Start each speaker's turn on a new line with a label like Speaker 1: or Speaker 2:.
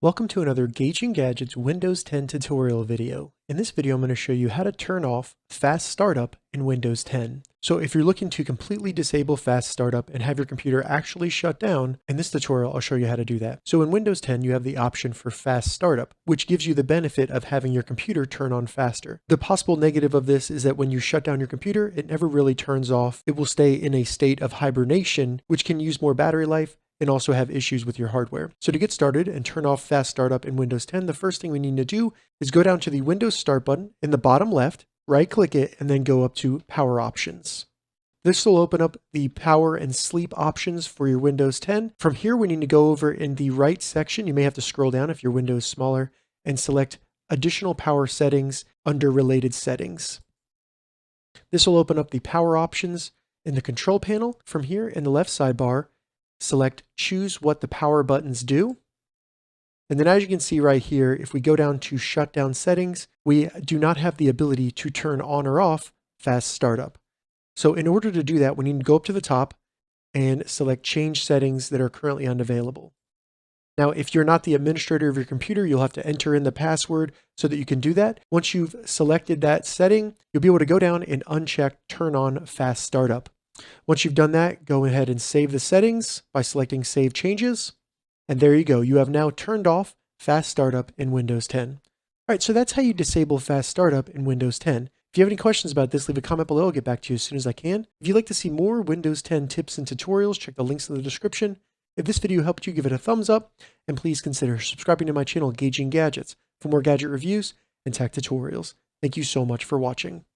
Speaker 1: Welcome to another Gauging Gadgets Windows 10 tutorial video. In this video, I'm going to show you how to turn off fast startup in Windows 10. So if you're looking to completely disable fast startup and have your computer actually shut down, in this tutorial, I'll show you how to do that. So in Windows 10, you have the option for fast startup, which gives you the benefit of having your computer turn on faster. The possible negative of this is that when you shut down your computer, it never really turns off. It will stay in a state of hibernation, which can use more battery life and also have issues with your hardware. So to get started and turn off fast startup in Windows 10, the first thing we need to do is go down to the Windows Start button in the bottom left, right-click it, and then go up to Power Options. This will open up the power and sleep options for your Windows 10. From here, we need to go over in the right section. You may have to scroll down if your window is smaller and select Additional Power Settings under Related Settings. This will open up the power options in the control panel. From here in the left sidebar, select Choose What the Power Buttons Do. And then as you can see right here, if we go down to Shutdown Settings, we do not have the ability to turn on or off Fast Startup. So in order to do that, we need to go up to the top and select Change Settings that are currently unavailable. Now, if you're not the administrator of your computer, you'll have to enter in the password so that you can do that. Once you've selected that setting, you'll be able to go down and uncheck Turn on Fast Startup. Once you've done that, go ahead and save the settings by selecting Save Changes. And there you go. You have now turned off Fast Startup in Windows 10. All right, so that's how you disable Fast Startup in Windows 10. If you have any questions about this, leave a comment below. I'll get back to you as soon as I can. If you'd like to see more Windows 10 tips and tutorials, check the links in the description. If this video helped you, give it a thumbs up, and please consider subscribing to my channel, Gauging Gadgets, for more gadget reviews and tech tutorials. Thank you so much for watching.